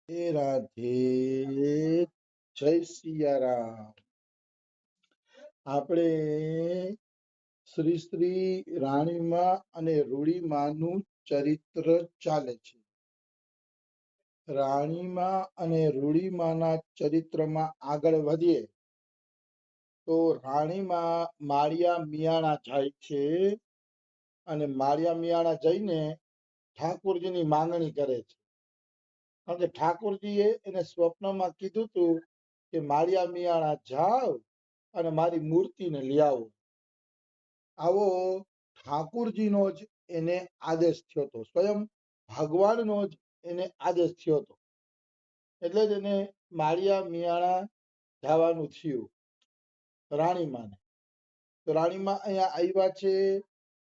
રાધે જય સિયારામ. આપણે શ્રી શ્રી રાણીમા અને રૂડીમાનું ચરિત્ર ચાલે છે. રાણીમા અને રૂડીમાના ચરિત્રમાં આગળ વધીએ તો રાણીમા માળિયા મિયાણા જાય છે અને માળિયા મિયાણા જઈને ઠાકોરજીની માંગણી કરે છે. કારણ કે ઠાકોરજીએ એને સ્વપ્નમાં કીધું હતું કે માળિયા મિયાણા જાઓ અને મારી મૂર્તિને લઈ આવો. આવો ઠાકોરજીનો જ એને આદેશ થયો હતો, સ્વયં ભગવાનનો જ એને આદેશ થયો હતો. એટલે જ એને માળિયા મિયાણા જવાનું થયું રાણીમાને. તો રાણીમા અહીંયા આવ્યા છે.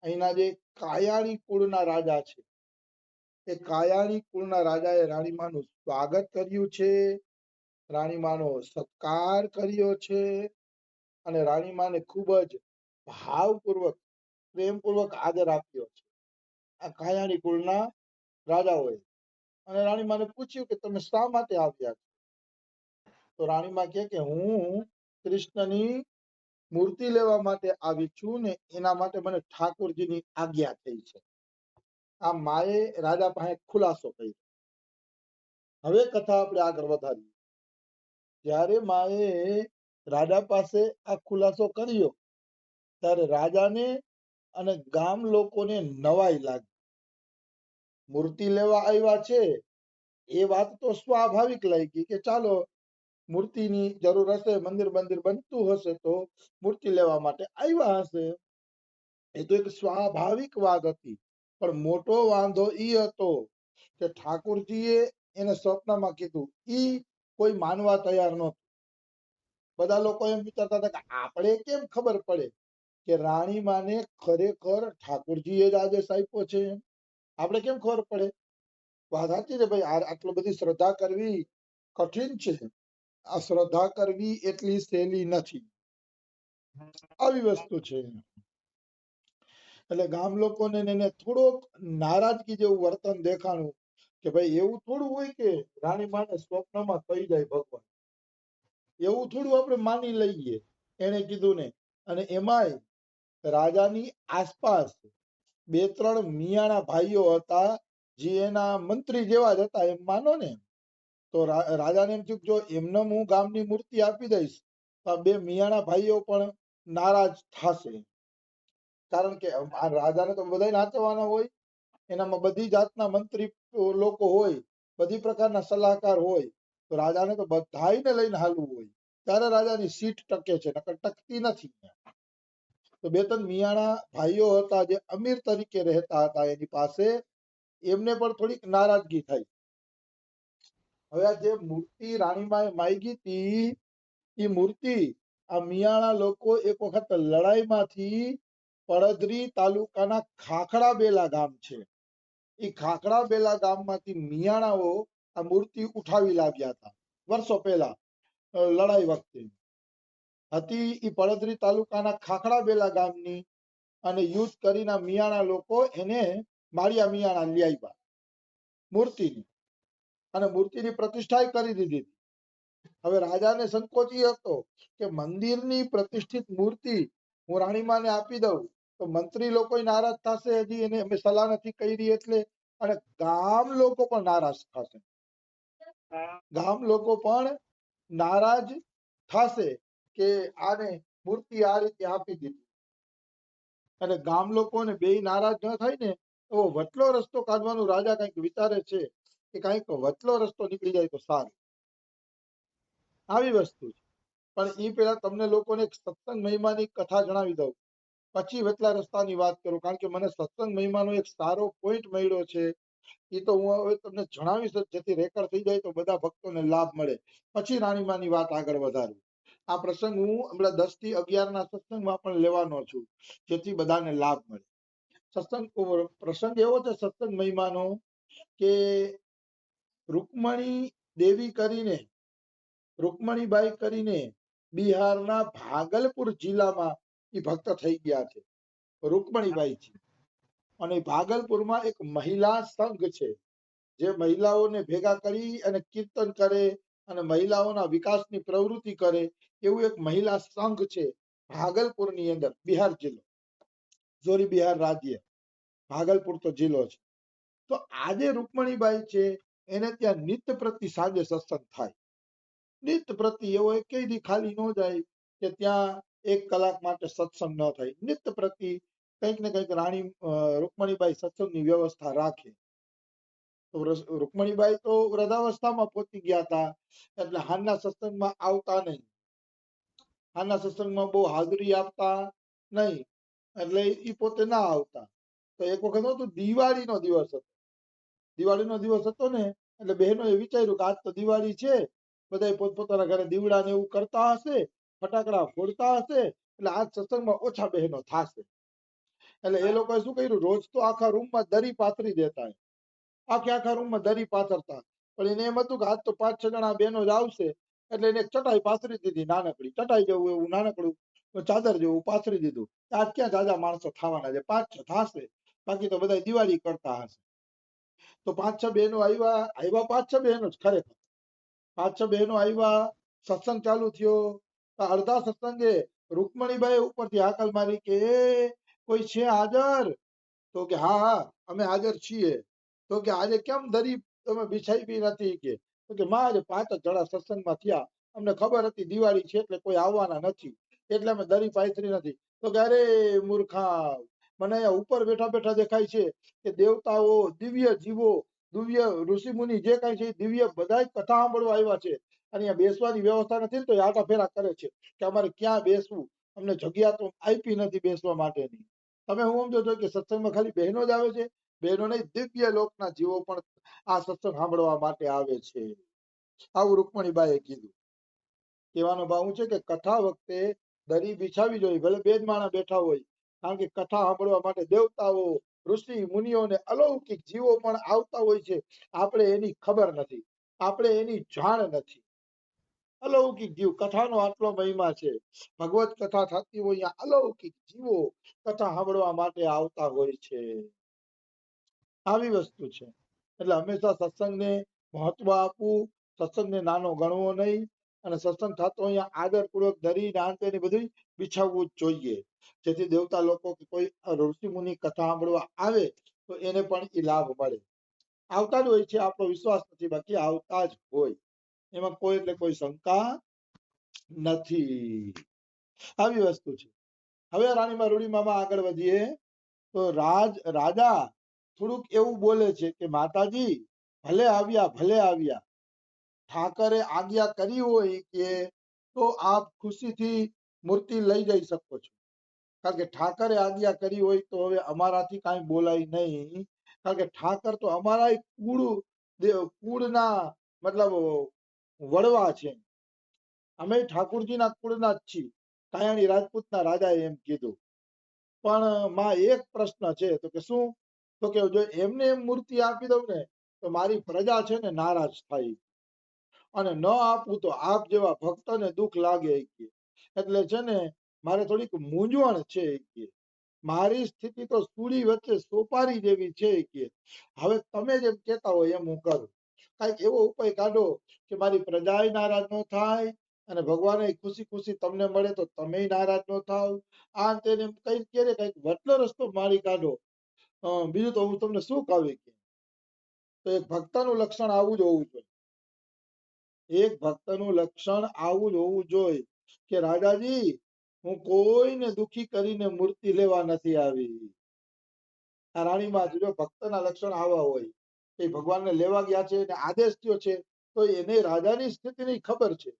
અહીંના જે કાયાણી કુળના રાજા છે એ કાયાણી કુળના રાજાએ રાણીમાનું સ્વાગત કર્યું છે, રાણીમાનો સત્કાર કર્યો છે અને રાણીમાને ખૂબ જ ભાવપૂર્વક પ્રેમપૂર્વક આદર આપ્યો છે આ કાયાણી કુળના રાજાઓએ. અને રાણીમાને પૂછ્યું કે તમે શા માટે આવ્યા છો? તો રાણીમા કહે કે હું કૃષ્ણની મૂર્તિ લેવા માટે આવી છું ને એના માટે મને ઠાકોરજીની આજ્ઞા થઈ છે. આ માએ રાજા પાસે ખુલાસો કર્યો. હવે કથા આપણે આગળ વધારીએ. જ્યારે માએ રાજા પાસે આ ખુલાસો કર્યો ત્યારે રાજાને અને ગામ લોકોને નવાઈ લાગી. મૂર્તિ લેવા આવ્યા છે એ વાત તો સ્વાભાવિક લાગી કે ચાલો મૂર્તિની જરૂર હશે, મંદિર બનતું હશે તો મૂર્તિ લેવા માટે આવ્યા હશે. એ તો એક સ્વાભાવિક વાત હતી. પણ મોટો વાંધો ઈ હતો કે ઠાકોરજીએ એને સ્વપ્નમાં કીધું, ઈ કોઈ માનવા તૈયાર નહોતું. બધા લોકો એમ વિચારતા હતા કે આપણે કેમ ખબર પડે કે રાણીમાને ખરેખર ઠાકોરજીએ જ આદેશ આપ્યો છે? આપણે કેમ ખબર પડે? વાત સાચી છે ભાઈ, આટલો બધી શ્રદ્ધા કરવી કઠિન છે. આ શ્રદ્ધા કરવી એટલી સહેલી નથી. આવી વસ્તુ છે. એટલે ગામ લોકોને એને થોડોક નારાજગી જેવું વર્તન દેખાણું કે ભાઈ એવું થોડું હોય કે રાણીમાને સ્વપ્નમાં કહી જાય ભગવાન, એવું થોડું આપણે માની લઈએ. એને કીધું ને. અને એમાંય રાજાની આસપાસ બે ત્રણ મિયાણા ભાઈઓ હતા જે એના મંત્રી જેવા જ હતા એમ માનો ને. તો રાજાને એમ થયું જો એમને હું ગામની મૂર્તિ આપી દઈશ તો આ બે મિયાણા ભાઈઓ પણ નારાજ થશે. કારણ કે આ રાજાને તો બધા નાચવાના હોય, એનામાં બધી જાતના મંત્રી લોકો હોય, બધી પ્રકારના સલાહકાર હોય. તો રાજાને તો બધાને લઈને હાલવું હોય ત્યારે રાજાની સીટ ટકે છે, નકર ટકતી નથી. તો બે ત્રણ મિયાણા ભાઈઓ હતા જે અમીર તરીકે રહેતા હતા એની પાસે, એમને પણ થોડીક નારાજગી થઈ. હવે આ જે મૂર્તિ રાણીમાએ માંગી હતી એ મૂર્તિ આ મિયાણા લોકો એક વખત લડાઈમાંથી પડદરી તાલુકાના ખાખડા બેલા ગામ છે, એ ખાખડા બેલા ગામમાંથી મિયાણાઓ આ મૂર્તિ ઉઠાવી લાવ્યા હતા વર્ષો પહેલા. લડાઈ વખતે હતી એ પડદરી તાલુકાના ખાખડા બેલા ગામની. અને યુદ્ધ કરીને મિયાણા લોકો એને માળિયા મિયાણા લઈ આવ્યા મૂર્તિની, અને મૂર્તિની પ્રતિષ્ઠા કરી દીધી. હવે રાજાને સંકોચ એ હતો કે મંદિરની પ્રતિષ્ઠિત મૂર્તિ હું રાણીમાને આપી દઉં તો મંત્રી લોકો નારાજ થશે, હજી એને અમે સલાહ નથી કરી એટલે. અને ગામ લોકો પણ નારાજ થશે, ગામ લોકો પણ નારાજ થશે કે આને મૂર્તિ આ રીતે આપી દીધી. અને ગામ લોકોને બે નારાજ ન થાય ને એવો વચલો રસ્તો કાઢવાનું રાજા કંઈક વિચારે છે કે કંઈક વચલો રસ્તો નીકળી જાય તો સારું. આવી વસ્તુ છે. પણ એ પેલા તમને લોકોને સત્સંગ મહિમાની કથા જણાવી દઉં, પછી વચલા રસ્તાની વાત કરું. કારણ કે મને સત્સંગ મહિમાનો એક સારો પોઈન્ટ મળ્યો છે, એ તો હું હવે તમને જણાવીશ જેથી રેકર્ડ થઈ જાય તો બધા ભક્તોને લાભ મળે. પછી રાણીમાની વાત આગળ વધારું. આ પ્રસંગ હું હમણાં 10 થી 11 ના સત્સંગમાં પણ લેવાનો છું જેથી બધાને લાભ મળે. સત્સંગ પ્રસંગ એવો છે સત્સંગ મહિમાનો કે રૂકમણી દેવી કરીને, રૂકમણીબાઈ કરીને બિહારના ભાગલપુર જિલ્લામાં એ ભક્ત થઈ ગયા છે, રૂકમણીબાઈ છે. અને ભાગલપુરમાં એક મહિલા સંઘ છે જે મહિલાઓને ભેગા કરી અને કીર્તન કરે અને મહિલાઓના વિકાસની પ્રવૃત્તિ કરે એવું એક મહિલા સંઘ છે ભાગલપુરની અંદર, બિહાર જિલ્લો, સોરી બિહાર રાજ્ય, ભાગલપુર તો જિલ્લો છે. તો આજે રૂકમણીબાઈ છે એને ત્યાં નિત્ય પ્રતિ સાંજે સત્સંગ થાય. નિત્ય પ્રતિ એવો એક દી ખાલી ન જાય કે ત્યાં 1 કલાક માટે સત્સંગ ન થાય. નિત્ય પ્રતિ કંઈક ને કંઈક રાણી રૂકમણીબાઈ સત્સંગની વ્યવસ્થા રાખે. તો રૂકમણીબાઈ તો વૃદ્ધાવસ્થામાં પહોંચી ગયા હતા એટલે હાલના સત્સંગમાં આવતા નહીં. હાલના સત્સંગમાં બહુ હાજરી આપતા નહીં એટલે એ પોતે ના આવતા. તો એક વખત હતું દિવાળીનો દિવસ હતો. દિવાળીનો દિવસ હતો ને એટલે બહેનોએ વિચાર્યું કે આજ તો દિવાળી છે, બધા પોતપોતાના ઘરે દીવડા ને એવું કરતા હશે, ફટાકડા ફોડતા હશે, એટલે આજ સત્સંગમાં ઓછા બહેનો થાશે. એટલે એ લોકોએ શું કર્યું, રોજ તો આખા રૂમમાં દરી પાથરી દેતા, આખા રૂમમાં દરી પાથરતા, પણ એને એમ હતું કે આજ તો 5-6 જણા બહેનો જ આવશે એટલે એને એક ચટાઈ પાથરી દીધી, નાનકડી ચટાઈ જેવું એવું નાનકડું ચાદર જેવું પાથરી દીધું. આજ ક્યાં જાજા માણસો થવાના છે, 5-6 થાશે, બાકી તો બધા દિવાળી કરતા હશે. તો 5-6 બહેનો આવ્યા 5-6 બહેનો જ ખરેખર 5-6 બહેનો આવ્યા, સત્સંગ ચાલુ થયો. અડધા સત્સંગે રૂકમણીબાઈ ઉપરથી હાકલ મારી કે એ કોઈ છે હાજર? તો કે હા હા અમે હાજર છીએ. તો કે આજે કેમ દરી તમે બિછાઈ બી નથી? કે માં આજે 5 જ જણા સત્સંગમાં થયા, અમને ખબર હતી દિવાળી છે એટલે કોઈ આવવાના નથી એટલે અમે દરી પાથરી નથી. તો કે અરે મૂર્ખા, મને અહીંયા ઉપર બેઠા બેઠા દેખાય છે કે દેવતાઓ, દિવ્ય જીવો, દિવ્ય ઋષિ મુનિ જે કાંઈ છે દિવ્ય બધા કથા સાંભળવા આવ્યા છે, અને અહીંયા બેસવાની વ્યવસ્થા નથી ને તો આટા ફેરા કરે છે કે અમારે ક્યાં બેસવું, અમને જગ્યા તો આપી નથી બેસવા માટેની. તમે હું સમજો છો કે સત્સંગમાં ખાલી બહેનો જ આવે છે? બહેનો નહીં, દિવ્ય લોકના જીવો પણ આ સત્સંગ સાંભળવા માટે આવે છે. આવું રૂકમણીબાઈએ કીધું. કહેવાનો ભાવ છે કે કથા વખતે દરી બિછાવી જોઈએ, ભલે 2 જ માણસ બેઠા હોય, કારણ કે કથા સાંભળવા માટે દેવતાઓ, ઋષિ મુનિઓ ને અલૌકિક જીવો પણ આવતા હોય છે. આપણે એની ખબર નથી, આપણે એની જાણ નથી. અલૌકિક જીવ, કથાનો આટલો મહિમા છે, ભગવત કથા થતી હોય અહીંયા અલૌકિક જીવો કથા સાંભળવા માટે આવતા હોય છે. આવી વસ્તુ છે. એટલે હંમેશા સત્સંગને મહત્વ આપવું, સત્સંગને નાનો ગણવો નહીં, અને સત્સંગ થતો અહીંયા આદરપૂર્વક દરી ને બધું બિછાવવું જ જોઈએ, જેથી દેવતા લોકો કે કોઈ ઋષિ મુનિ કથા સાંભળવા આવે તો એને પણ એ લાભ મળે. આવતા જ હોય છે, આપણો વિશ્વાસ નથી, બાકી આવતા જ હોય, એમાં કોઈ એટલે કોઈ શંકા નથી. આવી વસ્તુ છે. હવે રાણીમાં રૂડીમામાં આગળ વધીએ તો રાજા થોડુંક એવું બોલે છે કે માતાજી ભલે આવ્યા, ઠાકરે આજ્ઞા કરી હોય કે તો આપ ખુશીથી મૂર્તિ લઈ જઈ શકો છો, કારણ કે ઠાકરે આજ્ઞા કરી હોય તો હવે અમારાથી કાંઈ બોલાય નહીં, કારણ કે ઠાકર તો અમારા કુળના મતલબ વડવા છે, અમે ઠાકુરજીના કુળના જ છીએ. કાયાણી રાજપૂતના રાજાએ એમ કીધું. પણ માં એક પ્રશ્ન છે, તો કે શું? તો કે જો એમને એમ મૂર્તિ આપી દઉં ને તો મારી પ્રજા છે ને નારાજ થાય, અને ન આપું તો આપ જેવા ભક્તને દુઃખ લાગે, એટલે છે ને મારે થોડીક મૂંઝવણ છે, મારી સ્થિતિ તો સુડી વચ્ચે સોપારી જેવી છે, હવે તમે જેમ કહેતા હોય એમ હું કરું, કાંઈક એવો ઉપાય કાઢો કે મારી પ્રજા નારાજ ન થાય અને ભગવાને ખુશી ખુશી તમને મળે તો તમે નારાજ ન થાવ. આ તેને કઈ ક્યારે કઈક વટલો રસ્તો મારી કાઢો. બીજું તો હું તમને શું કહું, તો એક ભક્તનું લક્ષણ આવું જ હોવું જોઈએ. એક ભક્તનું લક્ષણ આવું જ હોવું જોઈએ કે રાજાજી હું કોઈને દુખી કરીને મૂર્તિ લેવા નથી આવી. આ રાણીમાં જો ભક્તના લક્ષણ આવા હોય, એ ભગવાનને લેવા ગયા છે અને આદેશ થયો છે, તો એને રાજાની સ્થિતિની ખબર છે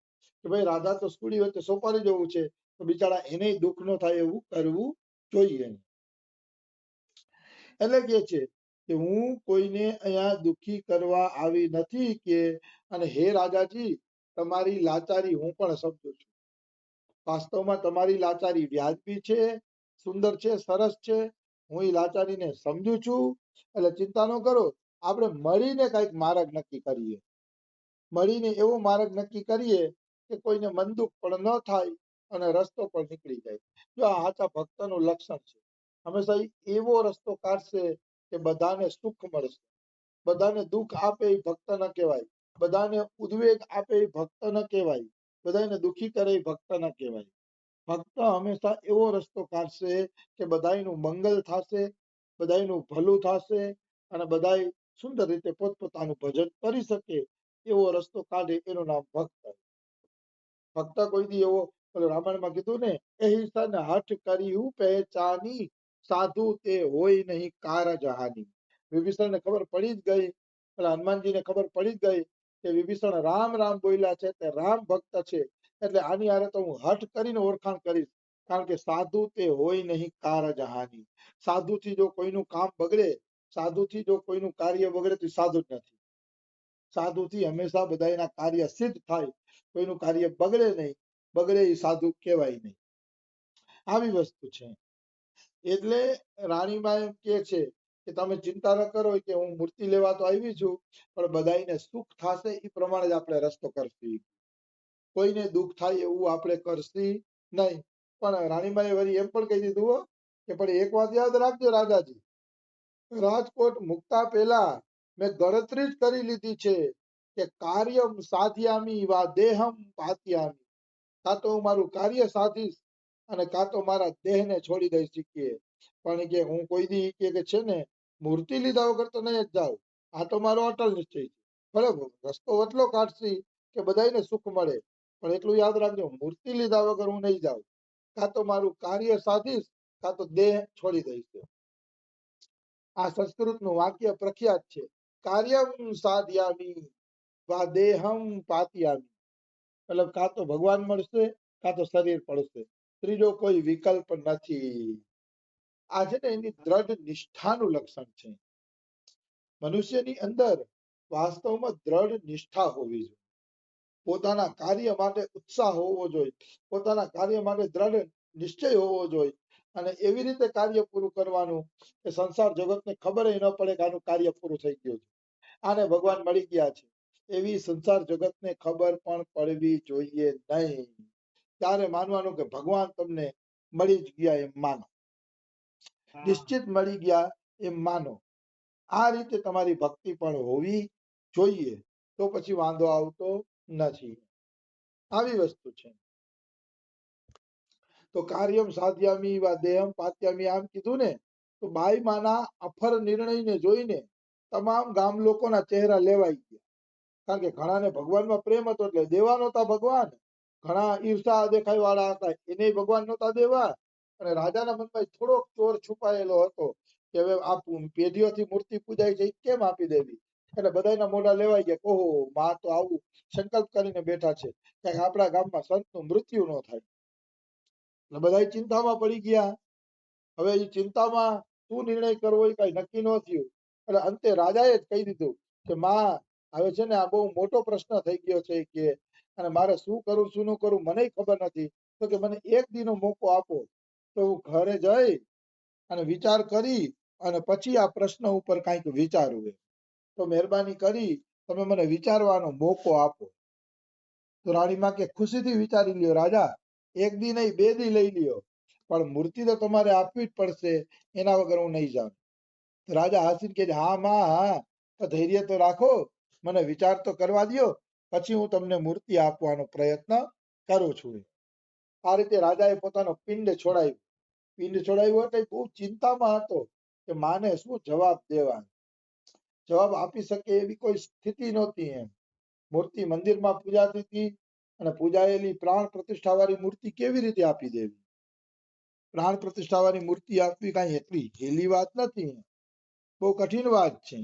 કે ભાઈ રાજા તો સુડી વચ્ચે સોપારી જવું છે, તો બિચારા એને દુઃખ ન થાય એવું કરવું જોઈએ. એટલે કે છે કે હું કોઈને અહીંયા દુખી કરવા આવી નથી કે, અને હે રાજાજી તમારી લાચારી હું પણ સમજુ છું. વાસ્તવમાં તમારી લાચારી વ્યાજબી છે, સુંદર છે, સરસ છે, હું એ લાચારીને સમજુ છું. એટલે ચિંતા ન કરો, આપણે મળીને કઈક માર્ગ નક્કી કરીએ, મળીને એવો માર્ગ નક્કી કરીએ કે કોઈને મન દુઃખ પણ ન થાય અને રસ્તો પણ નીકળી જાય. જો આ સાચા ભક્તનું લક્ષણ છે, હંમેશા એવો રસ્તો કાઢશે કે બધાને સુખ મળશે. બધાને દુઃખ આપે એ ભક્ત ન કહેવાય, બધાને ઉદ્વેગ આપે એ ભક્ત ન કહેવાય, બધાને દુઃખી કરે એ ભક્ત ન કહેવાય. ભક્ત હંમેશા એવો રસ્તો કાઢશે કે બધાયનું મંગલ થશે, બધાયનું ભલું થશે અને બધાય સુંદર રીતે પોતપોતાનું ભજન કરી શકે એવો રસ્તો કાઢે એનું નામ ભક્ત. ભક્ત કોઈ દી એવો રામાયણમાં કીધું ને, એહિસન હઠ કર્યું પહેચાની, સાધુ તે હોય નહીં કારજ હાની. વિભીષણને ખબર પડી જ ગઈ, પેલા હનુમાનજીને ખબર પડી જ ગઈ કે વિભીષણ રામ રામ બોલ્યા છે તે રામ ભક્ત છે, એટલે આની હારે તો હું હઠ કરીને ઓળખાણ કરીશ, કારણ કે સાધુ તે હોય નહીં કારજ હાની. સાધુથી જો કોઈનું કામ બગડે, સાધુથી જો કોઈનું કાર્ય બગડે તો સાધુ જ નથી. સાધુથી હંમેશા બધાના કાર્ય સિદ્ધ થાય, કોઈનું કાર્ય બગડે નહીં, બગડે એ સાધુ કહેવાય નહીં. આવી વસ્તુ છે. એટલે રાણીબા એમ કે છે કે તમે ચિંતા ન કરો કે હું મૂર્તિ લેવા તો આવી છું, પણ બધાને સુખ થશે એ પ્રમાણે જ આપણે રસ્તો કરશી, કોઈને દુઃખ થાય એવું આપણે કરશી નહીં. પણ રાણીબાએ વળી એમ પણ કહી દીધું કે પણ એક વાત યાદ રાખજો રાજાજી, રાજકોટ મુકતા પહેલા મેં ગણતરી જ કરી લીધી છે કે કાર્યમ સાધ્યામી વા દેહમ પાત્યામી. કાં તો હું મારું કાર્ય સાધીશ અને કાં તો મારા દેહને છોડી દઈ શકીએ. પણ કે હું કોઈ દી કે છે ને મૂર્તિ લીધા વગર તો નહીં જ જાઉં, આ તો મારો અટલ નિશ્ચય છે. બરાબર, રસ્તો એટલો કાઢશી કે બધાને સુખ મળે, પણ એટલું યાદ રાખજો, મૂર્તિ લીધા વગર હું નહીં જાઉં. કાં તો મારું કાર્ય સાધીશ, કાં તો દેહ છોડી દઈશ. આ સંસ્કૃતનું વાક્ય પ્રખ્યાત છે, કાર્યમ સાધ્યામી વા દેહમ પાત્યામી. મતલબ કાં તો ભગવાન મળશે, કાં તો શરીર પડશે, ત્રીજો કોઈ વિકલ્પ નથી. આ છે ને એની દ્રઢ નિષ્ઠાનું લક્ષણ છે. મનુષ્યની અંદર વાસ્તવમાં દ્રઢ નિષ્ઠા હોવી જોઈએ, પોતાના કાર્ય માટે ઉત્સાહ હોવો જોઈએ, પોતાના કાર્ય માટે દ્રઢ નિશ્ચય હોવો જોઈએ, અને એવી રીતે કાર્ય પૂરું કરવાનું કે સંસાર જગતને ખબર ન પડે કે આનું કાર્ય પૂરું થઈ ગયું છે, આને ભગવાન મળી ગયા છે, એવી સંસાર જગતને ખબર પણ પડવી જોઈએ નહીં. ત્યારે માનવાનું કે ભગવાન તમને મળી જ ગયા એમ માનો, નિશ્ચિત મળી ગયા એમ માનો. આ રીતે તમારી ભક્તિ પણ હોવી જોઈએ, તો પછી વાંધો આવતો નથી. આવી વસ્તુ છે. તો કાર્યમ સાધ્યામી વા દેહમ પાત્યામી આમ કીધું ને, તો બાઈ માના અફર નિર્ણયને જોઈને તમામ ગામ લોકોના ચહેરા લેવાઈ ગયા. કારણ કે ઘણાને ભગવાનમાં પ્રેમ હતો એટલે દેવા નહોતા ભગવાન, ઘણા ઈર્ષા દેખાય વાળા હતા એને ભગવાન નહોતા દેવા, અને રાજાના મનમાં થોડોક ચોર છુપાયેલો હતો કે હવે આ પેઢીઓથી મૂર્તિ પૂજાય છે કેમ આપી દેવી. એટલે બધાના મોઢા લેવાઈ ગયા, ઓહો માં તો આવું સંકલ્પ કરીને બેઠા છે કે આપણા ગામમાં સંતનું મૃત્યુ ન થાય. એટલે બધા ચિંતામાં પડી ગયા. હવે એ ચિંતામાં શું નિર્ણય કરવો એ કઈ નક્કી ન થયું. એટલે અંતે રાજાએ જ કહી દીધું કે માં હવે છે ને આ બહુ મોટો પ્રશ્ન થઈ ગયો છે કે, અને મારે શું કરું શું ન કરું મને ખબર નથી, તો કે મને એક દીનો મોકો આપો તો હું ઘરે જઈ અને વિચાર કરી અને પછી આ પ્રશ્ન ઉપર કંઈક વિચારવું. તો મહેરબાની કરી તમે મને વિચારવાનો મોકો આપો. તો રાણીમાં કે ખુશીથી વિચારી લ્યો રાજા, એક દી નહીં 2 દી લઈ લ્યો, પણ મૂર્તિ તો તમારે આપવી જ પડશે, એના વગર હું નહીં જાઉં. રાજા હસીને કહે હા માં હા, તો ધૈર્ય તો રાખો, મને વિચાર તો કરવા દો, પછી હું તમને મૂર્તિ આપવાનો પ્રયત્ન કરું છું. આ રીતે રાજાએ પોતાનો પિંડ છોડાવ્યો. પિંડ છોડાવ્યો એટલે બહુ ચિંતામાં હતો કે માને શું જવાબ દેવા, જવાબ આપી શકે એવી કોઈ સ્થિતિ નહોતી. એમ મૂર્તિ મંદિરમાં પૂજાતી હતી અને પૂજાયેલી પ્રાણ પ્રતિષ્ઠા વાળી મૂર્તિ કેવી રીતે આપી દેવી. પ્રાણ પ્રતિષ્ઠા વાળી મૂર્તિ આપવી કઈ એટલી હેલી વાત નથી, બહુ કઠિન વાત છે.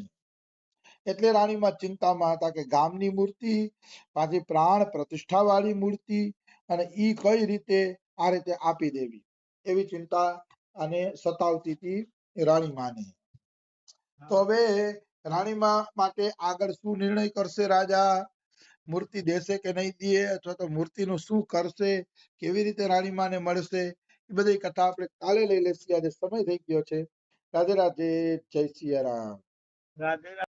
એટલે રાણીમાં ચિંતામાં હતા કે ગામની મૂર્તિ, પાછી પ્રાણ પ્રતિષ્ઠા વાળી મૂર્તિ, અને ઈ કઈ રીતે આ રીતે આપી દેવી, એવી ચિંતા અને સતાવતી હતી રાણીમાને. તો હવે રાણીમા માટે આગળ શું નિર્ણય કરશે રાજા, મૂર્તિ દેશે કે નહીં દે, અથવા તો મૂર્તિનું શું કરશે, કેવી રીતે રાણીમાને મળશે, એ બધી કથા આપણે કાલે લઈ લેશું. આજે સમય થઈ ગયો છે. રાધે રાધે, જય સિયા રામ. રાધે.